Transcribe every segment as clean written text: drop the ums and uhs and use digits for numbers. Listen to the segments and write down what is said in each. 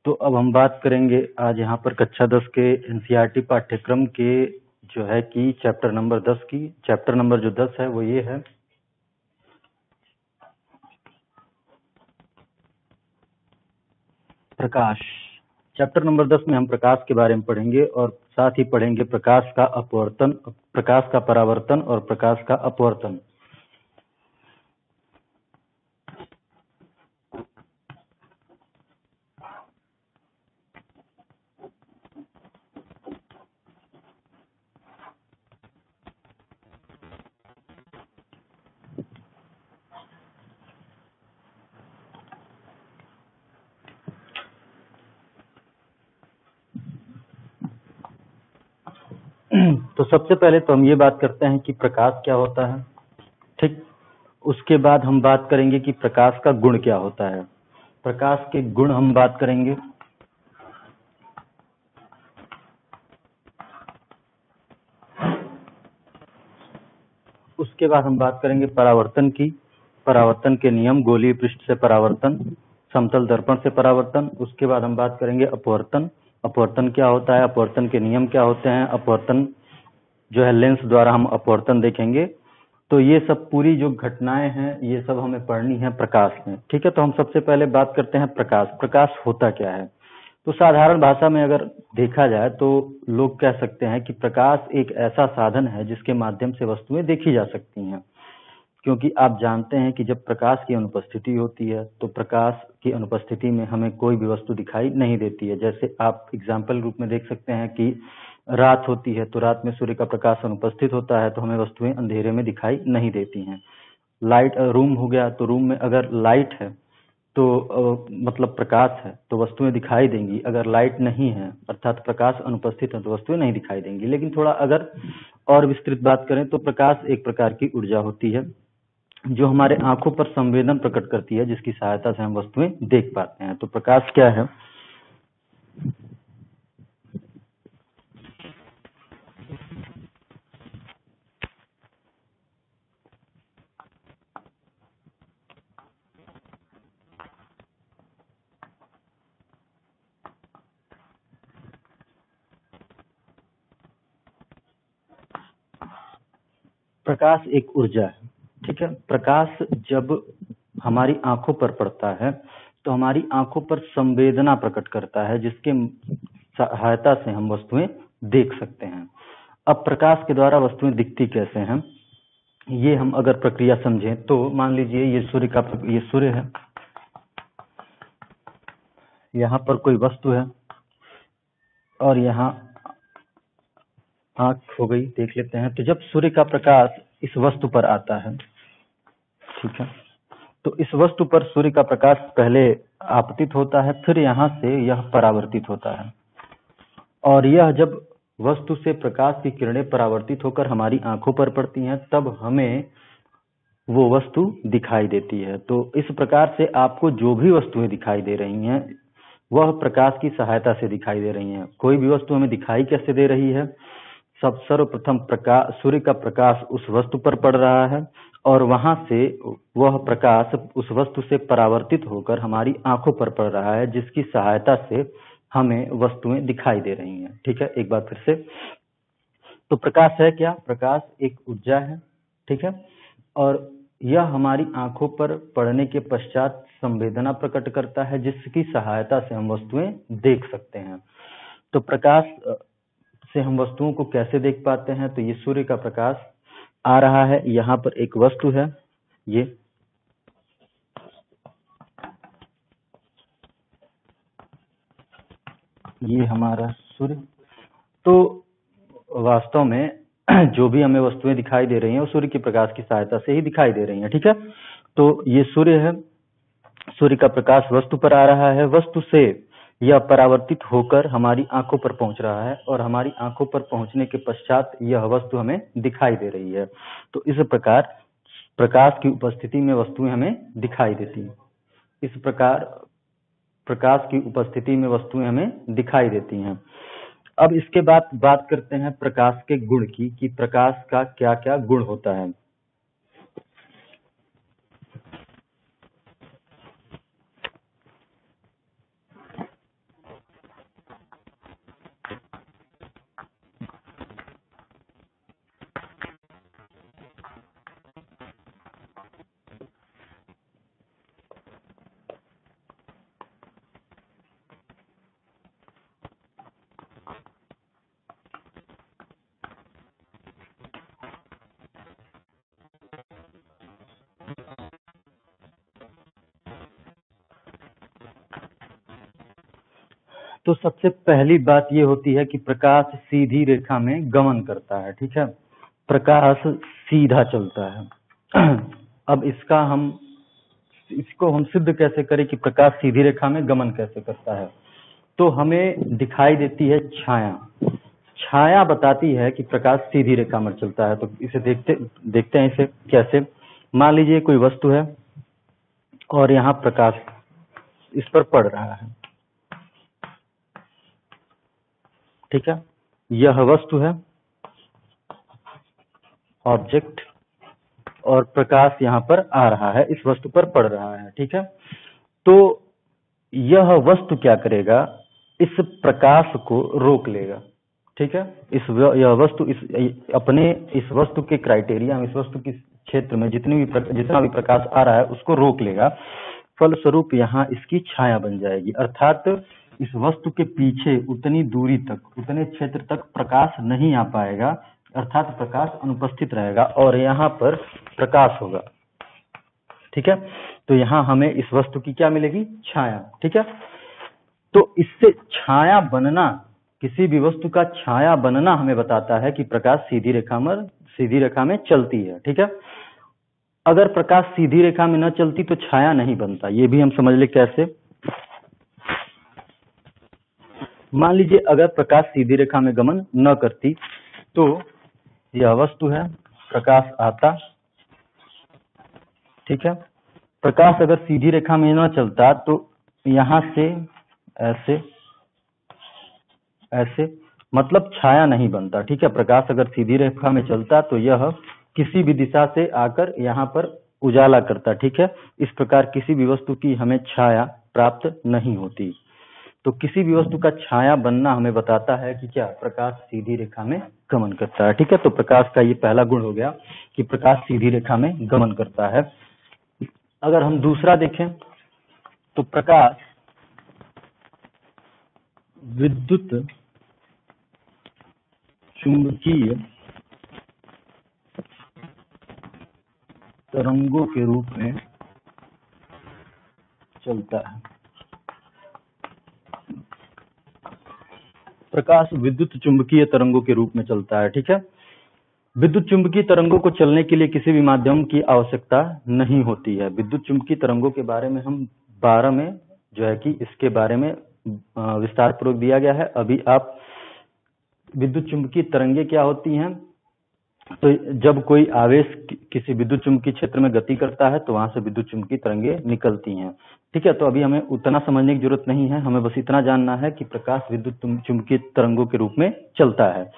तो अब हम बात करेंगे आज यहाँ पर कक्षा 10 के एनसीईआरटी पाठ्यक्रम के जो है कि चैप्टर नंबर 10 की। चैप्टर नंबर जो 10 है वो ये है प्रकाश। चैप्टर नंबर 10 में हम प्रकाश के बारे में पढ़ेंगे और साथ ही पढ़ेंगे प्रकाश का अपवर्तन, प्रकाश का परावर्तन और प्रकाश का अपवर्तन। तो सबसे पहले तो हम ये बात करते हैं कि प्रकाश क्या होता है, ठीक। उसके बाद हम बात करेंगे कि प्रकाश का गुण क्या होता है, प्रकाश के गुण हम बात करेंगे। उसके बाद हम बात करेंगे परावर्तन की, परावर्तन के नियम, गोलीय पृष्ठ से परावर्तन, समतल दर्पण से परावर्तन। उसके बाद हम बात करेंगे अपवर्तन, अपवर्तन क्या होता है, अपवर्तन के नियम क्या होते हैं, अपवर्तन जो है लेंस द्वारा हम अपवर्तन देखेंगे। तो ये सब पूरी जो घटनाएं हैं ये सब हमें पढ़नी है प्रकाश में, ठीक है। तो हम सबसे पहले बात करते हैं प्रकाश। प्रकाश होता क्या है? तो साधारण भाषा में अगर देखा जाए तो लोग कह सकते हैं कि प्रकाश एक ऐसा साधन है जिसके माध्यम से वस्तुएं देखी जा सकती हैं, क्योंकि आप जानते हैं कि जब प्रकाश की अनुपस्थिति होती है तो प्रकाश की अनुपस्थिति में हमें कोई भी वस्तु दिखाई नहीं देती है। जैसे आप एग्जाम्पल रूप में देख सकते हैं कि रात होती है तो रात में सूर्य का प्रकाश अनुपस्थित होता है तो हमें वस्तुएं अंधेरे में दिखाई नहीं देती हैं। लाइट रूम हो गया तो रूम में अगर लाइट है तो मतलब प्रकाश है तो वस्तुएं दिखाई देंगी, अगर लाइट नहीं है अर्थात प्रकाश अनुपस्थित है तो वस्तुएं नहीं दिखाई देंगी। लेकिन थोड़ा अगर और विस्तृत बात करें तो प्रकाश एक प्रकार की ऊर्जा होती है जो हमारे आंखों पर संवेदन प्रकट करती है, जिसकी सहायता से हम वस्तुएं देख पाते हैं। तो प्रकाश क्या है? प्रकाश एक ऊर्जा है, ठीक है। प्रकाश जब हमारी आंखों पर पड़ता है तो हमारी आंखों पर संवेदना प्रकट करता है, जिसके सहायता से हम वस्तुएं देख सकते हैं। अब प्रकाश के द्वारा वस्तुएं दिखती कैसे हैं, ये हम अगर प्रक्रिया समझें तो मान लीजिए ये सूर्य है, यहाँ पर कोई वस्तु है और यहाँ आंख हो गई, देख लेते हैं। तो जब सूर्य का प्रकाश इस वस्तु पर आता है, ठीक है, तो इस वस्तु पर सूर्य का प्रकाश पहले आपतित होता है, फिर यहाँ से यह परावर्तित होता है और यह जब वस्तु से प्रकाश की किरणें परावर्तित होकर हमारी आंखों पर पड़ती हैं तब हमें वो वस्तु दिखाई देती है। तो इस प्रकार से आपको जो भी वस्तुएं दिखाई दे रही हैं वह प्रकाश की सहायता से दिखाई दे रही हैं। कोई भी वस्तु हमें दिखाई कैसे दे रही है? सर्वप्रथम प्रकाश, सूर्य का प्रकाश उस वस्तु पर पड़ रहा है और वहां से वह प्रकाश उस वस्तु से परावर्तित होकर हमारी आंखों पर पड़ रहा है, जिसकी सहायता से हमें वस्तुएं दिखाई दे रही हैं, ठीक है। एक बार फिर से, तो प्रकाश है क्या? प्रकाश एक ऊर्जा है, ठीक है, और यह हमारी आंखों पर पड़ने के पश्चात संवेदना प्रकट करता है, जिसकी सहायता से हम वस्तुएं देख सकते हैं। तो प्रकाश से हम वस्तुओं को कैसे देख पाते हैं? तो ये सूर्य का प्रकाश आ रहा है, यहाँ पर एक वस्तु है, ये हमारा सूर्य। तो वास्तव में जो भी हमें वस्तुएं दिखाई दे रही हैं वो सूर्य के प्रकाश की सहायता से ही दिखाई दे रही हैं, ठीक है। तो ये सूर्य है, सूर्य का प्रकाश वस्तु पर आ रहा है, वस्तु से यह परावर्तित होकर हमारी आंखों पर पहुंच रहा है और हमारी आंखों पर पहुंचने के पश्चात यह वस्तु हमें दिखाई दे रही है। तो इस प्रकार प्रकाश की उपस्थिति में वस्तुएं हमें दिखाई देती हैं। इस प्रकार प्रकाश की उपस्थिति में वस्तुएं हमें दिखाई देती हैं। अब इसके बाद बात करते हैं प्रकाश के गुण की, कि प्रकाश का क्या क्या गुण होता है। तो सबसे पहली बात ये होती है कि प्रकाश सीधी रेखा में गमन करता है, ठीक है। प्रकाश सीधा चलता है। अब इसको हम सिद्ध कैसे करें कि प्रकाश सीधी रेखा में गमन कैसे करता है। तो हमें दिखाई देती है छाया। छाया बताती है कि प्रकाश सीधी रेखा में चलता है। तो इसे देखते हैं इसे कैसे। मान लीजिए कोई वस्तु है और यहाँ प्रकाश इस पर पड़ रहा है, ठीक है। यह वस्तु है, ऑब्जेक्ट, और प्रकाश यहाँ पर आ रहा है, इस वस्तु पर पड़ रहा है, ठीक है। तो यह वस्तु क्या करेगा, इस प्रकाश को रोक लेगा, ठीक है। यह वस्तु इस वस्तु के क्राइटेरिया में, इस वस्तु के क्षेत्र में जितना भी प्रकाश आ रहा है उसको रोक लेगा। फलस्वरूप यहाँ इसकी छाया बन जाएगी, अर्थात इस वस्तु के पीछे उतनी दूरी तक, उतने क्षेत्र तक प्रकाश नहीं आ पाएगा, अर्थात प्रकाश अनुपस्थित रहेगा और यहाँ पर प्रकाश होगा, ठीक है। तो यहाँ हमें इस वस्तु की क्या मिलेगी, छाया, ठीक है। तो इससे छाया बनना, किसी भी वस्तु का छाया बनना हमें बताता है कि प्रकाश सीधी रेखा में चलती है, ठीक है। अगर प्रकाश सीधी रेखा में न चलती तो छाया नहीं बनता, ये भी हम समझ ले कैसे। मान लीजिए अगर प्रकाश सीधी रेखा में गमन न करती तो यह वस्तु है, प्रकाश आता, ठीक है। प्रकाश अगर सीधी रेखा में न चलता तो यहां से ऐसे मतलब छाया नहीं बनता, ठीक है। प्रकाश अगर सीधी रेखा में चलता तो यह किसी भी दिशा से आकर यहाँ पर उजाला करता, ठीक है। इस प्रकार किसी भी वस्तु की हमें छाया प्राप्त नहीं होती। तो किसी भी वस्तु का छाया बनना हमें बताता है कि क्या, प्रकाश सीधी रेखा में गमन करता है, ठीक है। तो प्रकाश का ये पहला गुण हो गया कि प्रकाश सीधी रेखा में गमन करता है। अगर हम दूसरा देखें तो प्रकाश विद्युत चुंबकीय तरंगों के रूप में चलता है। प्रकाश विद्युत चुंबकीय तरंगों के रूप में चलता है, ठीक है। विद्युत चुंबकीय तरंगों को चलने के लिए किसी भी माध्यम की आवश्यकता नहीं होती है। विद्युत चुंबकीय तरंगों के बारे में हम 12 में जो है कि इसके बारे में विस्तार पूर्वक दिया गया है। अभी आप विद्युत चुंबकीय तरंगें क्या होती हैं, तो जब कोई आवेश किसी विद्युत चुंबकीय क्षेत्र में गति करता है तो वहां से विद्युत चुंबकीय तरंगें निकलती हैं, ठीक है। तो अभी हमें उतना समझने की जरूरत नहीं है, हमें बस इतना जानना है कि प्रकाश विद्युत चुंबकीय तरंगों के रूप में चलता है।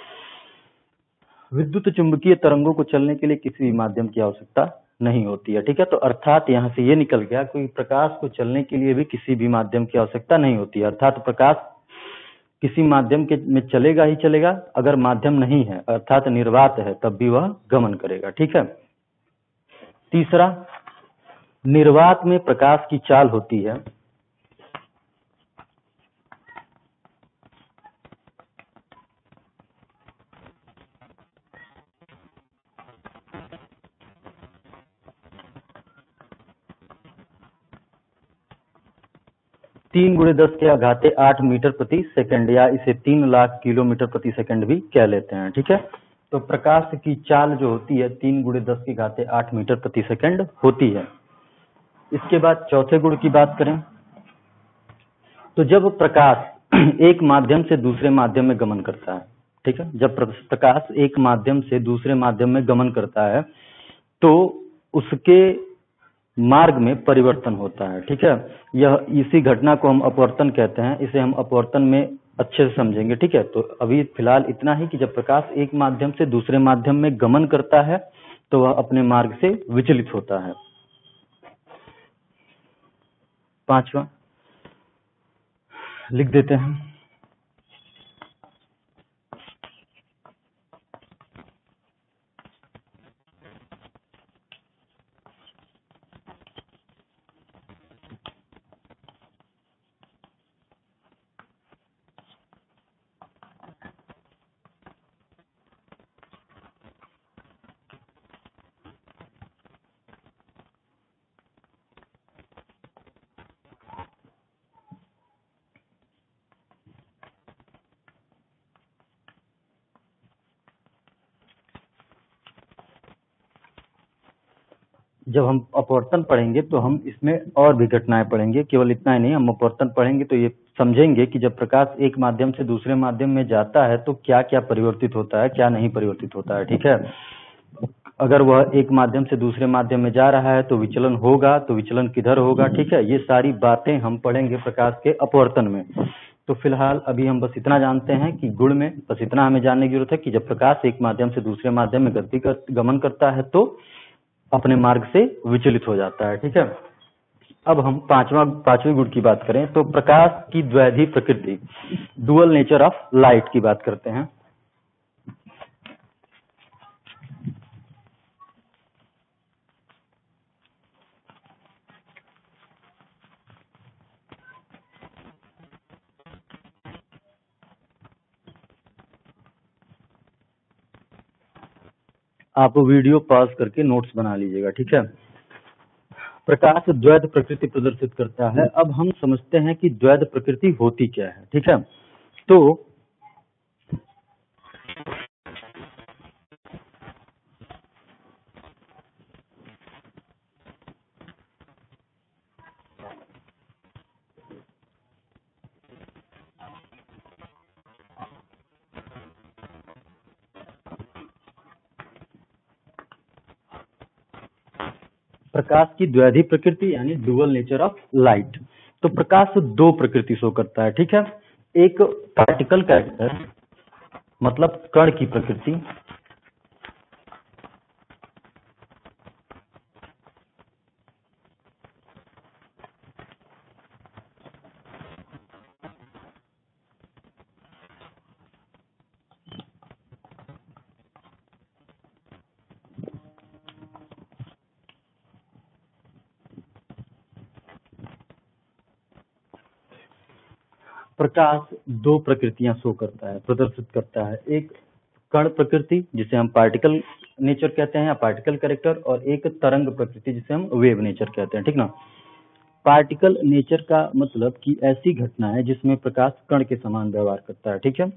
विद्युत चुंबकीय तरंगों को चलने के लिए किसी भी माध्यम की आवश्यकता नहीं होती है, ठीक है। तो अर्थात यहाँ से ये निकल गया कि प्रकाश को चलने के लिए भी किसी भी माध्यम की आवश्यकता नहीं होती है, अर्थात प्रकाश किसी माध्यम के में चलेगा ही चलेगा, अगर माध्यम नहीं है अर्थात निर्वात है तब भी वह गमन करेगा, ठीक है। तीसरा, निर्वात में प्रकाश की चाल होती है तीन गुणे 10 के घाते 8 मीटर प्रति सेकंड, या इसे 3 लाख किलोमीटर प्रति सेकंड भी कह लेते हैं, ठीक है। तो प्रकाश की चाल जो होती है 3 गुणे 10 के घाते 8 मीटर प्रति सेकंड होती है। इसके बाद चौथे गुण की बात करें तो जब प्रकाश एक माध्यम से दूसरे माध्यम में गमन करता है, ठीक है, जब प्रकाश एक माध्यम से दूसरे माध्यम में गमन करता है तो उसके मार्ग में परिवर्तन होता है, ठीक है। यह इसी घटना को हम अपवर्तन कहते हैं, इसे हम अपवर्तन में अच्छे से समझेंगे, ठीक है। तो अभी फिलहाल इतना ही कि जब प्रकाश एक माध्यम से दूसरे माध्यम में गमन करता है तो वह अपने मार्ग से विचलित होता है। पांचवा लिख देते हैं, जब हम अपवर्तन पढ़ेंगे तो हम इसमें और भी घटनाएं पढ़ेंगे, केवल इतना ही नहीं, हम अपवर्तन पढ़ेंगे तो ये समझेंगे कि जब प्रकाश एक माध्यम से दूसरे माध्यम में जाता है तो क्या क्या परिवर्तित होता है, क्या नहीं परिवर्तित होता है। ठीक है, अगर वह एक माध्यम से दूसरे माध्यम में जा रहा है तो विचलन होगा, तो विचलन किधर होगा। ठीक है, ये सारी बातें हम पढ़ेंगे प्रकाश के अपवर्तन में। तो फिलहाल अभी हम बस इतना जानते हैं कि गुण में बस इतना हमें जानने की जरूरत है कि जब प्रकाश एक माध्यम से दूसरे माध्यम में गमन करता है तो अपने मार्ग से विचलित हो जाता है। ठीक है, अब हम पांचवें गुण की बात करें तो प्रकाश की द्वैधी प्रकृति, डुअल नेचर ऑफ लाइट की बात करते हैं। आप वीडियो पॉज करके नोट्स बना लीजिएगा। ठीक है, प्रकाश द्वैध प्रकृति प्रदर्शित करता है। अब हम समझते हैं कि द्वैध प्रकृति होती क्या है। ठीक है, तो प्रकाश की द्वैधी प्रकृति यानी डुअल नेचर ऑफ लाइट। तो प्रकाश दो प्रकृति शो करता है। ठीक है, एक पार्टिकल कैरेक्टर मतलब कण की प्रकृति, प्रकाश दो प्रकृतियां शो करता है, प्रदर्शित करता है। एक कण प्रकृति जिसे हम पार्टिकल नेचर कहते हैं या पार्टिकल कैरेक्टर, और एक तरंग प्रकृति जिसे हम वेव नेचर कहते हैं। ठीक ना, पार्टिकल नेचर का मतलब कि ऐसी घटना है जिसमें प्रकाश कण के समान व्यवहार करता है। ठीक है,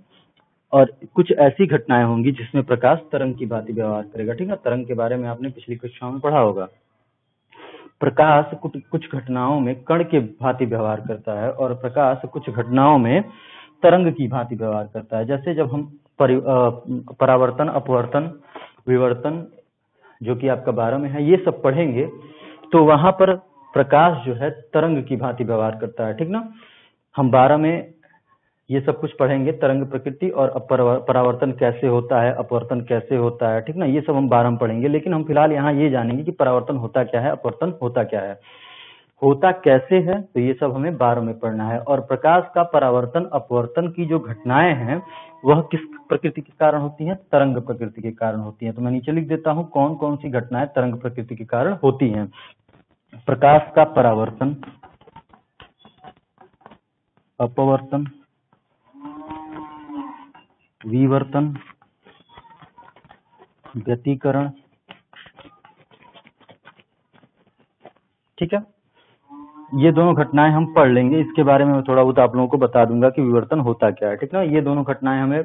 और कुछ ऐसी घटनाएं होंगी जिसमें प्रकाश तरंग की भांति व्यवहार करेगा। ठीक है, तरंग के बारे में आपने पिछली कक्षाओं में पढ़ा होगा। प्रकाश कुछ घटनाओं में कण के भांति व्यवहार करता है और प्रकाश कुछ घटनाओं में तरंग की भांति व्यवहार करता है। जैसे जब हम परावर्तन, अपवर्तन, विवर्तन जो कि आपका 12 में है, ये सब पढ़ेंगे तो वहां पर प्रकाश जो है तरंग की भांति व्यवहार करता है। ठीक ना, हम 12 में ये सब कुछ पढ़ेंगे, तरंग प्रकृति और परावर्तन कैसे होता है, अपवर्तन कैसे होता है। ठीक ना, ये सब हम 12 में पढ़ेंगे, लेकिन हम फिलहाल यहाँ ये जानेंगे कि परावर्तन होता क्या है, अपवर्तन होता क्या है, होता कैसे है। तो ये सब हमें 12 में पढ़ना है। और प्रकाश का परावर्तन अपवर्तन की जो घटनाएं हैं वह किस प्रकृति के कारण होती हैं, तरंग प्रकृति के कारण होती हैं। तो मैं नीचे लिख देता हूँ कौन कौन सी घटनाएं तरंग प्रकृति के कारण होती हैं। प्रकाश का परावर्तन, अपवर्तन, विवर्तन, व्यतिकरण। ठीक है, ये दोनों घटनाएं हम पढ़ लेंगे, इसके बारे में थोड़ा बहुत आप लोगों को बता दूंगा कि विवर्तन होता क्या है। ठीक है, ये दोनों घटनाएं हमें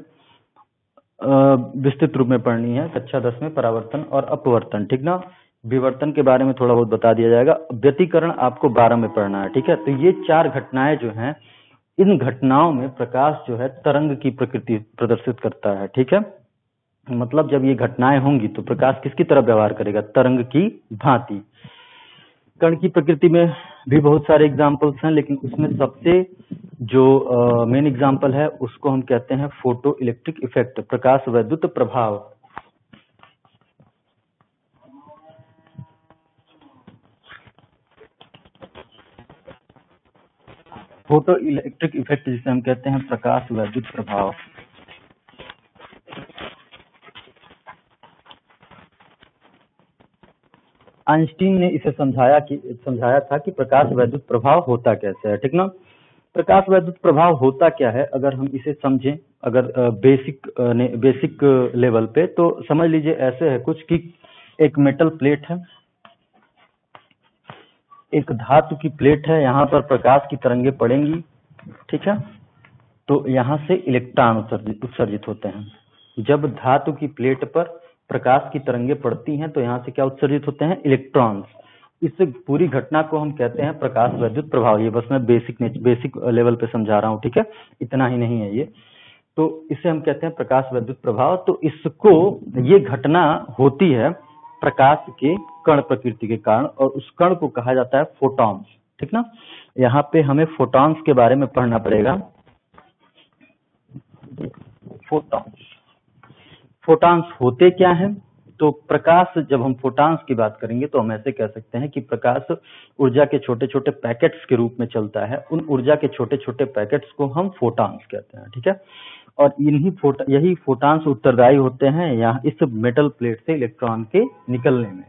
विस्तृत रूप में पढ़नी है कक्षा 10 में, परावर्तन और अपवर्तन। ठीक ना, विवर्तन के बारे में थोड़ा बहुत बता दिया जाएगा। व्यतिकरण आपको 12 में पढ़ना है। ठीक है, तो ये चार घटनाएं जो हैं, इन घटनाओं में प्रकाश जो है तरंग की प्रकृति प्रदर्शित करता है। ठीक है, मतलब जब ये घटनाएं होंगी तो प्रकाश किसकी तरह व्यवहार करेगा, तरंग की भांति। कण की प्रकृति में भी बहुत सारे एग्जाम्पल्स हैं, लेकिन उसमें सबसे जो मेन एग्जाम्पल है उसको हम कहते हैं फोटो इलेक्ट्रिक इफेक्ट, प्रकाश वैद्युत प्रभाव। फोटो इलेक्ट्रिक इफेक्ट जिसे हम कहते हैं प्रकाश वैद्युत प्रभाव। आइंस्टीन ने इसे समझाया था कि प्रकाश वैद्युत प्रभाव होता कैसे है। ठीक ना, प्रकाश वैद्युत प्रभाव होता क्या है, अगर हम इसे समझें, अगर बेसिक लेवल पे, तो समझ लीजिए ऐसे है कुछ कि एक मेटल प्लेट है, एक धातु की प्लेट है, यहाँ पर प्रकाश की तरंगे पड़ेंगी। ठीक है, तो यहाँ से इलेक्ट्रॉन उत्सर्जित होते हैं। जब धातु की प्लेट पर प्रकाश की तरंगे पड़ती हैं तो यहाँ से क्या उत्सर्जित होते हैं, इलेक्ट्रॉन्स। इस पूरी घटना को हम कहते हैं प्रकाश वैद्युत प्रभाव। ये बस मैं बेसिक लेवल पे समझा रहा हूँ, ठीक है, इतना ही नहीं है ये। तो इसे हम कहते हैं प्रकाश वैद्युत प्रभाव। तो इसको, ये घटना होती है प्रकाश के कण प्रकृति के कारण, और उस कण को कहा जाता है फोटॉन्स, ठीक ना। यहाँ पे हमें फोटॉन्स के बारे में पढ़ना पड़ेगा। फोटॉन्स होते क्या हैं? तो प्रकाश, जब हम फोटॉन्स की बात करेंगे तो हम ऐसे कह सकते हैं कि प्रकाश ऊर्जा के छोटे छोटे पैकेट्स के रूप में चलता है। उन ऊर्जा के छोटे छोटे पैकेट्स को हम फोटॉन्स कहते हैं, ठीक है। और यही फोटॉन्स उत्तरदायी होते हैं यहाँ इस मेटल प्लेट से इलेक्ट्रॉन के निकलने में।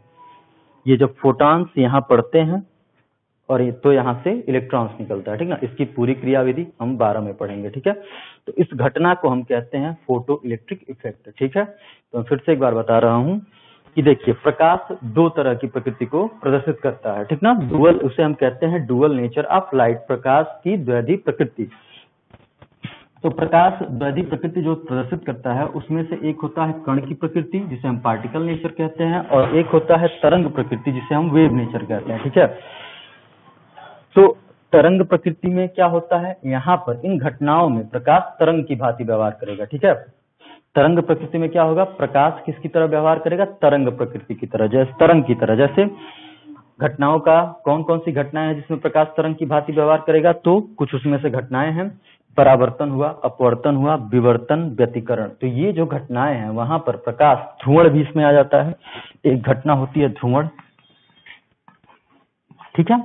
ये जब फोटॉन्स यहाँ पड़ते हैं और तो यहाँ से इलेक्ट्रॉन्स निकलता है, ठीक ना। इसकी पूरी क्रियाविधि हम 12 में पढ़ेंगे, ठीक है। तो इस घटना को हम कहते हैं फोटो इलेक्ट्रिक इफेक्ट, ठीक है। तो मैं फिर से एक बार बता रहा हूँ कि देखिए, प्रकाश दो तरह की प्रकृति को प्रदर्शित करता है, ठीक ना। डुअल, उसे हम कहते हैं डुअल नेचर ऑफ लाइट, प्रकाश की द्वैधी प्रकृति। तो प्रकाश द्वैधी प्रकृति जो प्रदर्शित करता है उसमें से एक होता है कण की प्रकृति, जिसे हम पार्टिकल नेचर कहते हैं, और एक होता है तरंग प्रकृति, जिसे हम वेव नेचर कहते हैं, ठीक है। तो तरंग प्रकृति में क्या होता है, यहाँ पर इन घटनाओं में प्रकाश तरंग की भांति व्यवहार करेगा, ठीक है। तरंग प्रकृति में क्या होगा, प्रकाश किसकी तरह व्यवहार करेगा, तरंग प्रकृति की तरह, जैसे तरंग की तरह। जैसे घटनाओं का कौन कौन सी घटनाएं हैं जिसमें प्रकाश तरंग की भांति व्यवहार करेगा, तो कुछ उसमें से घटनाएं हैं, परावर्तन हुआ, अपवर्तन हुआ, विवर्तन, व्यतिकरण। तो ये जो घटनाएं हैं वहां पर प्रकाश, ध्रुवण भी इसमें आ जाता है। एक घटना होती है ध्रुवण, ठीक है।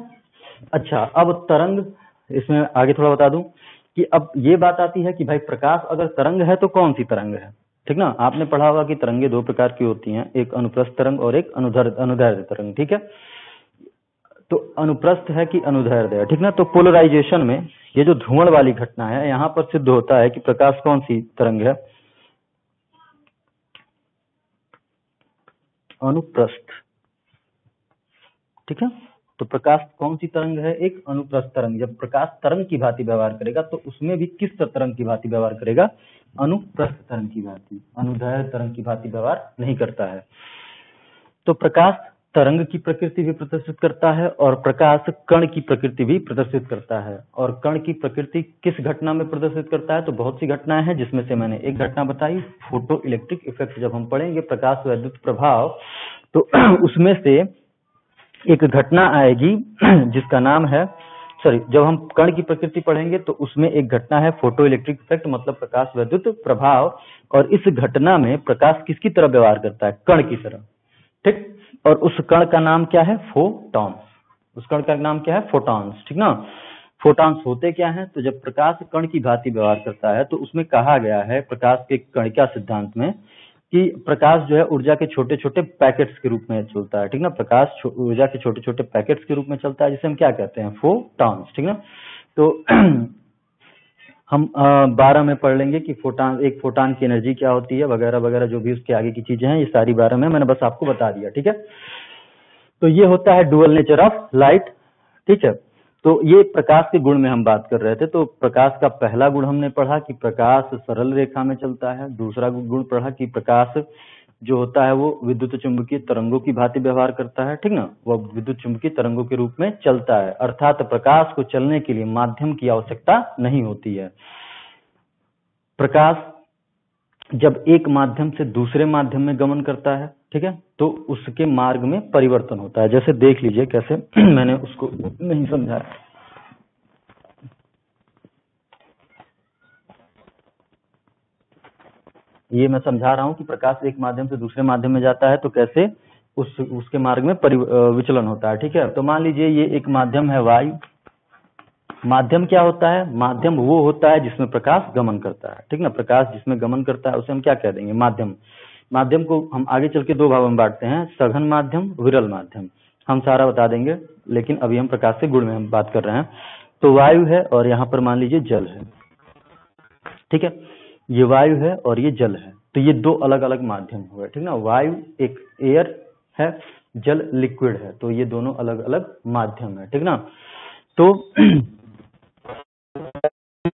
अच्छा, अब तरंग, इसमें आगे थोड़ा बता दूं कि अब ये बात आती है कि भाई प्रकाश अगर तरंग है तो कौन सी तरंग है, ठीक ना। आपने पढ़ा होगा कि तरंगे दो प्रकार की होती हैं, एक अनुप्रस्थ तरंग और एक अनुदैर्ध्य तरंग, ठीक है। तो अनुप्रस्थ है कि अनुदैर्ध्य है, ठीक ना। तो पोलराइजेशन में ये जो ध्रुवण वाली घटना है, यहाँ पर सिद्ध होता है कि प्रकाश कौन सी तरंग है, अनुप्रस्थ, ठीक है। तो प्रकाश कौन सी तरंग है, एक अनुप्रस्थ तरंग। जब प्रकाश तरंग की भांति व्यवहार करेगा तो उसमें भी किस तरंग की भांति व्यवहार करेगा, अनुप्रस्थ तरंग की भांति, अनुदैर्ध्य तरंग की भांति व्यवहार नहीं करता है। तो प्रकाश तरंग की प्रकृति भी प्रदर्शित करता है और प्रकाश कण की प्रकृति भी प्रदर्शित करता है। और कण की प्रकृति किस घटना में प्रदर्शित करता है, तो बहुत सी घटनाएं हैं, जिसमें से मैंने एक घटना बताई, फोटो इलेक्ट्रिक इफेक्ट। जब हम पढ़ेंगे प्रकाश वैद्युत प्रभाव तो उसमें से एक घटना आएगी जिसका नाम है, जब हम कण की प्रकृति पढ़ेंगे तो उसमें एक घटना है फोटो इलेक्ट्रिक इफेक्ट, मतलब प्रकाश वैद्युत प्रभाव। और इस घटना में प्रकाश किसकी तरह व्यवहार करता है, कण की तरह, ठीक। और उस कण का नाम क्या है, फोटॉन्स। उस कण का नाम क्या है, फोटॉन्स, ठीक ना। फोटॉन्स होते क्या हैं, तो जब प्रकाश कण की भांति व्यवहार करता है तो उसमें कहा गया है प्रकाश के कणिका सिद्धांत में कि प्रकाश जो है ऊर्जा के छोटे छोटे पैकेट्स के रूप में चलता है, ठीक ना। प्रकाश ऊर्जा के छोटे छोटे पैकेट्स के रूप में चलता है, जिसे हम क्या कहते हैं, फोटॉन्स, ठीक ना। तो हम 12 में पढ़ लेंगे कि एक फोटॉन की एनर्जी क्या होती है, वगैरह वगैरह, जो भी उसके आगे की चीजें हैं, ये सारी 12 में मैंने बस आपको बता दिया, ठीक है। तो ये होता है डुअल नेचर ऑफ लाइट, ठीक है। तो ये प्रकाश के गुण में हम बात कर रहे थे। तो प्रकाश का पहला गुण हमने पढ़ा कि प्रकाश सरल रेखा में चलता है। दूसरा गुण पढ़ा कि प्रकाश जो होता है वो विद्युत चुंबकीय तरंगों की भांति व्यवहार करता है, ठीक ना। वो विद्युत चुंबकीय तरंगों के रूप में चलता है, अर्थात प्रकाश को चलने के लिए माध्यम की आवश्यकता नहीं होती है। प्रकाश जब एक माध्यम से दूसरे माध्यम में गमन करता है, ठीक है, तो उसके मार्ग में परिवर्तन होता है। जैसे देख लीजिए कैसे मैंने उसको नहीं समझाया। ये मैं समझा रहा हूं कि प्रकाश एक माध्यम से दूसरे माध्यम में जाता है तो कैसे उसके मार्ग में विचलन होता है, ठीक है। तो मान लीजिए ये एक माध्यम है वायु। माध्यम क्या होता है, माध्यम वो होता है जिसमें प्रकाश गमन करता है, ठीक ना। प्रकाश जिसमें गमन करता है उसे हम क्या कह देंगे, माध्यम। माध्यम को हम आगे चल के दो भागों में बांटते हैं, सघन माध्यम, विरल माध्यम। हम सारा बता देंगे, लेकिन अभी हम प्रकाश के गुण में हम बात कर रहे हैं। तो वायु है और यहाँ पर मान लीजिए जल है, ठीक है। ये वायु है और ये जल है, तो ये दो अलग अलग माध्यम हुए, ठीक ना। वायु एक एयर है, जल लिक्विड है, तो ये दोनों अलग अलग माध्यम है, ठीक ना। तो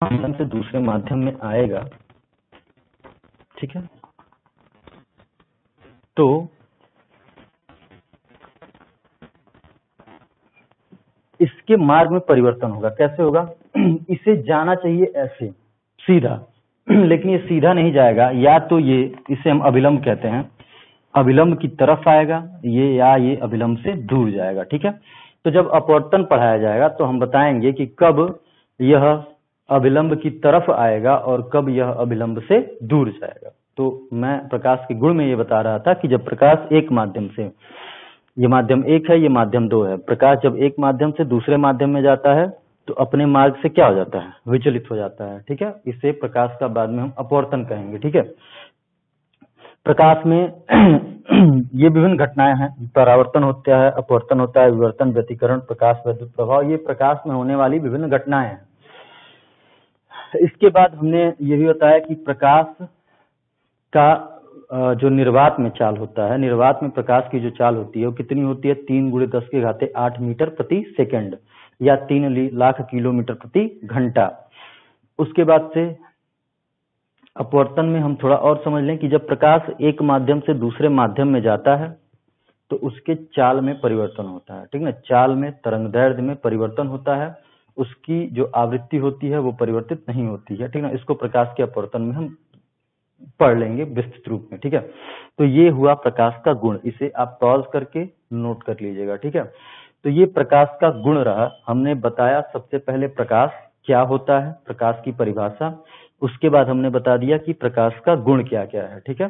माध्यम से दूसरे माध्यम में आएगा, ठीक है। तो इसके मार्ग में परिवर्तन होगा। कैसे होगा? इसे जाना चाहिए ऐसे सीधा, लेकिन ये सीधा नहीं जाएगा, या तो ये, इसे हम अभिलंब कहते हैं, अभिलंब की तरफ आएगा ये, या ये अभिलंब से दूर जाएगा। ठीक है, तो जब अपवर्तन पढ़ाया जाएगा तो हम बताएंगे कि कब यह अभिलंब की तरफ आएगा और कब यह अभिलंब से दूर जाएगा। तो मैं प्रकाश के गुण में ये बता रहा था कि जब प्रकाश एक माध्यम से, ये माध्यम 1 है, ये माध्यम 2 है, प्रकाश जब एक माध्यम से दूसरे माध्यम में जाता है तो अपने मार्ग से क्या हो जाता है? विचलित हो जाता है। ठीक है, इससे प्रकाश का बाद में हम अपवर्तन कहेंगे। ठीक है, प्रकाश में ये विभिन्न घटनाएं हैं, परावर्तन होता है, अपवर्तन होता है, विवर्तन, व्यतिकरण, प्रकाश विद्युत प्रभाव, ये प्रकाश में होने वाली विभिन्न घटनाएं हैं। इसके बाद हमने ये भी बताया कि प्रकाश का जो निर्वात में चाल होता है, निर्वात में प्रकाश की जो चाल होती है वो कितनी होती है? 3 × 10⁸ मीटर प्रति सेकंड या 3 लाख किलोमीटर प्रति घंटा। उसके बाद से अपवर्तन में हम थोड़ा और समझ लें कि जब प्रकाश एक माध्यम से दूसरे माध्यम में जाता है तो उसके चाल में परिवर्तन होता है। ठीक है, चाल में, तरंगदैर्घ्य में परिवर्तन होता है, उसकी जो आवृत्ति होती है वो परिवर्तित नहीं होती है। ठीक है, इसको प्रकाश के अपवर्तन में हम पढ़ लेंगे विस्तृत रूप में। ठीक है, तो ये हुआ प्रकाश का गुण, इसे आप पॉज करके नोट कर लीजिएगा। ठीक है, तो ये प्रकाश का गुण रहा। हमने बताया सबसे पहले प्रकाश क्या होता है, प्रकाश की परिभाषा, उसके बाद हमने बता दिया कि प्रकाश का गुण क्या क्या है। ठीक है,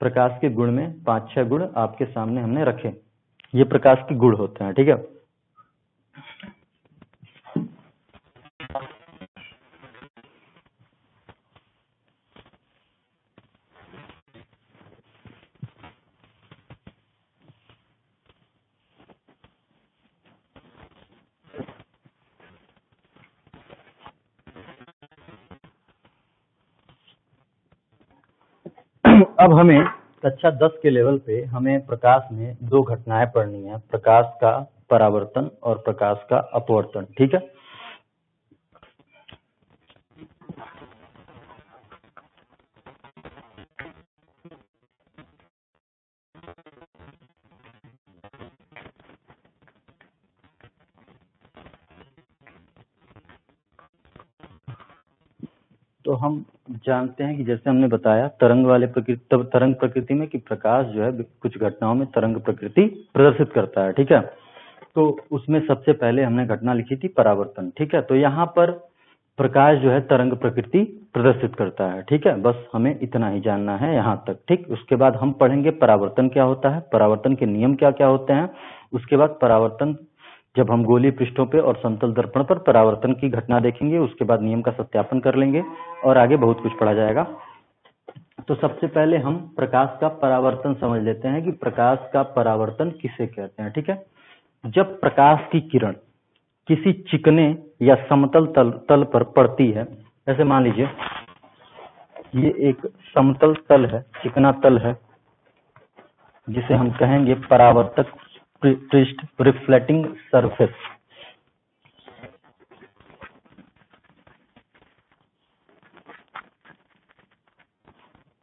प्रकाश के गुण में 5-6 गुण आपके सामने हमने रखे, ये प्रकाश के गुण होते हैं। ठीक है, अब हमें कक्षा 10 के लेवल पे हमें प्रकाश में 2 घटनाएं पढ़नी है, प्रकाश का परावर्तन और प्रकाश का अपवर्तन। ठीक है, तो हम जानते हैं कि जैसे हमने बताया तरंग वाले प्रकृति, तरंग प्रकृति में कि प्रकाश जो है कुछ घटनाओं में तरंग प्रकृति प्रदर्शित करता है। ठीक है, तो उसमें सबसे पहले हमने घटना लिखी थी परावर्तन। ठीक है, तो यहाँ पर प्रकाश जो है तरंग प्रकृति प्रदर्शित करता है। ठीक है, बस हमें इतना ही जानना है यहाँ तक। ठीक, उसके बाद हम पढ़ेंगे परावर्तन क्या होता है, परावर्तन के नियम क्या क्या होते हैं। उसके बाद परावर्तन, जब हम गोलीय पृष्ठों पे और समतल दर्पण पर परावर्तन की घटना देखेंगे, उसके बाद नियम का सत्यापन कर लेंगे और आगे बहुत कुछ पढ़ा जाएगा। तो सबसे पहले हम प्रकाश का परावर्तन समझ लेते हैं कि प्रकाश का परावर्तन किसे कहते हैं। ठीक है, जब प्रकाश की किरण किसी चिकने या समतल तल पर पड़ती है, जैसे मान लीजिए ये एक समतल तल है, चिकना तल है, जिसे हम कहेंगे परावर्तक पृष्ठ, रिफ्लेक्टिंग सरफेस।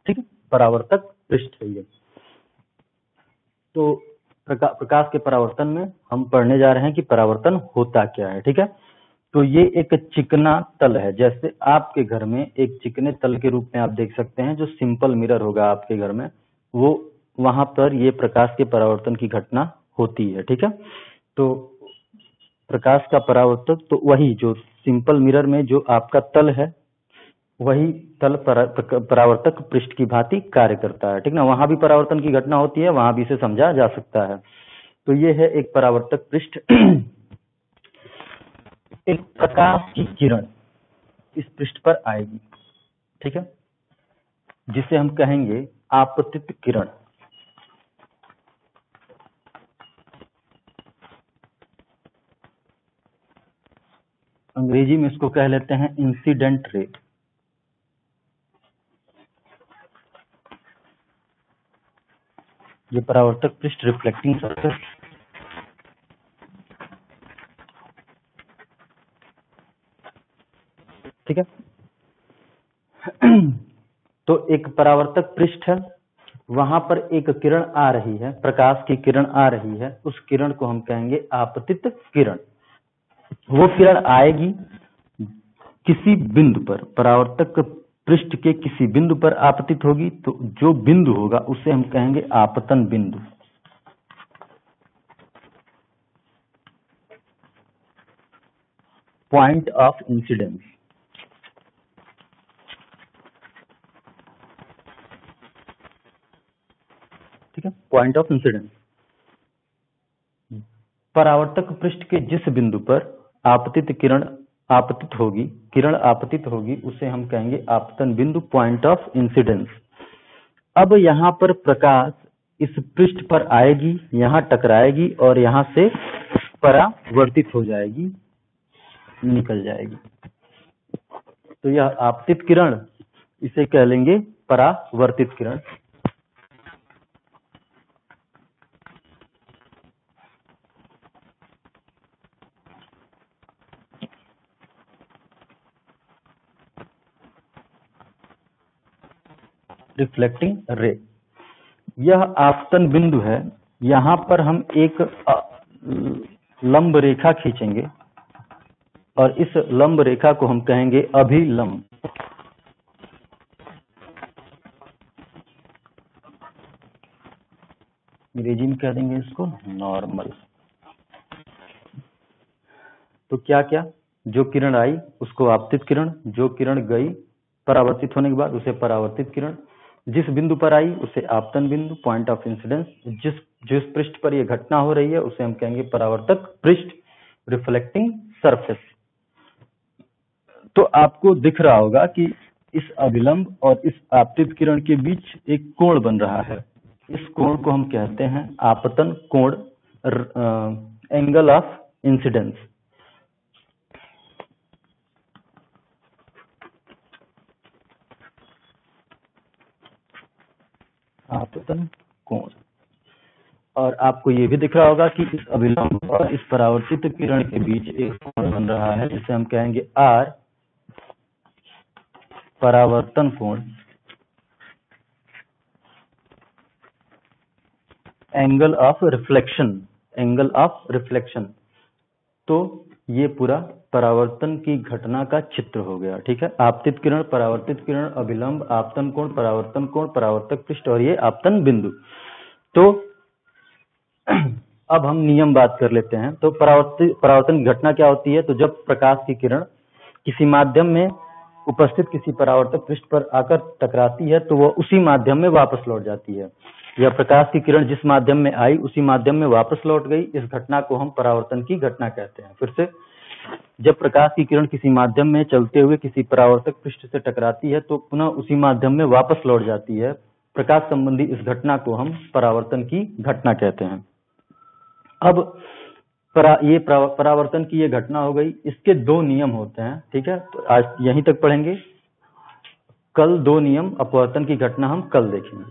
ठीक है, परावर्तक पृष्ठ है ये। तो प्रकाश के परावर्तन में हम पढ़ने जा रहे हैं कि परावर्तन होता क्या है। ठीक है, तो ये एक चिकना तल है, जैसे आपके घर में एक चिकने तल के रूप में आप देख सकते हैं, जो सिंपल मिरर होगा आपके घर में, वो वहां पर ये प्रकाश के परावर्तन की घटना होती है। ठीक है, तो प्रकाश का परावर्तक तो वही जो सिंपल मिरर में जो आपका तल है, वही तल परावर्तक पृष्ठ की भांति कार्य करता है। ठीक ना, वहां भी परावर्तन की घटना होती है, वहां भी इसे समझा जा सकता है। तो ये है एक परावर्तक पृष्ठ। एक प्रकाश की किरण इस पृष्ठ पर आएगी। ठीक है, जिसे हम कहेंगे आपतित किरण। अंग्रेजी में इसको कह लेते हैं इंसिडेंट रे। ये परावर्तक पृष्ठ, रिफ्लेक्टिंग सरफेस। ठीक है, तो एक परावर्तक पृष्ठ है, वहां पर एक किरण आ रही है, प्रकाश की किरण आ रही है, उस किरण को हम कहेंगे आपतित किरण। वो किरण आएगी किसी बिंदु पर, परावर्तक पृष्ठ के किसी बिंदु पर आपतित होगी, तो जो बिंदु होगा उसे हम कहेंगे आपतन बिंदु। Point of incidence. ठीक है, पॉइंट ऑफ इंसिडेंस। परावर्तक पृष्ठ के जिस बिंदु पर किरण आपतित होगी उसे हम कहेंगे आपतन बिंदु, पॉइंट ऑफ इंसिडेंस। अब यहाँ पर प्रकाश इस पृष्ठ पर आएगी, यहाँ टकराएगी और यहाँ से परावर्तित हो जाएगी, निकल जाएगी। तो यह आपतित किरण, इसे कह लेंगे परावर्तित किरण। रिफ्लेक्टिंग रे। यह आपतन बिंदु है। यहाँ पर हम एक लंब रेखा खींचेंगे और इस लंब रेखा को हम कहेंगे अभिलंब। अंग्रेजी में कह देंगे इसको नॉर्मल। तो क्या क्या, जो किरण आई उसको आपतित किरण, जो किरण गई परावर्तित होने के बाद उसे परावर्तित किरण, जिस बिंदु पर आई उसे आपतन बिंदु, पॉइंट ऑफ इंसिडेंस, जिस पृष्ठ पर यह घटना हो रही है उसे हम कहेंगे परावर्तक पृष्ठ, रिफ्लेक्टिंग सरफेस। तो आपको दिख रहा होगा कि इस अभिलंब और इस आपतित किरण के बीच एक कोण बन रहा है। इस कोण को हम कहते हैं आपतन कोण, एंगल ऑफ इंसिडेंस। आपतन कोण। और आपको ये भी दिख रहा होगा कि इस अभिलंब और इस परावर्तित किरण के बीच एक कोण बन रहा है, जिसे हम कहेंगे आर परावर्तन कोण, angle of reflection, angle of reflection. तो ये पूरा परावर्तन की घटना का चित्र हो गया। ठीक है, आपतित किरण, परावर्तित किरण, अभिलंब, आपतन कोण, परावर्तन कोण, परावर्तक पृष्ठ और ये आपतन बिंदु। तो अब हम नियम बात कर लेते हैं। तो परावर्तन की घटना क्या होती है? तो जब प्रकाश की किरण किसी माध्यम में उपस्थित किसी परावर्तक पृष्ठ पर आकर टकराती है तो वह उसी माध्यम में वापस लौट जाती है। यह प्रकाश की किरण जिस माध्यम में आई उसी माध्यम में वापस लौट गई, इस घटना को हम परावर्तन की घटना कहते हैं। फिर से, जब प्रकाश की किरण किसी माध्यम में चलते हुए किसी परावर्तक पृष्ठ से टकराती है तो पुनः उसी माध्यम में वापस लौट जाती है, प्रकाश संबंधी इस घटना को हम परावर्तन की घटना कहते हैं। अब ये परावर्तन की ये घटना हो गई, इसके दो नियम होते हैं। ठीक है, तो आज यहीं तक पढ़ेंगे। कल दो नियम अपवर्तन की घटना हम कल देखेंगे।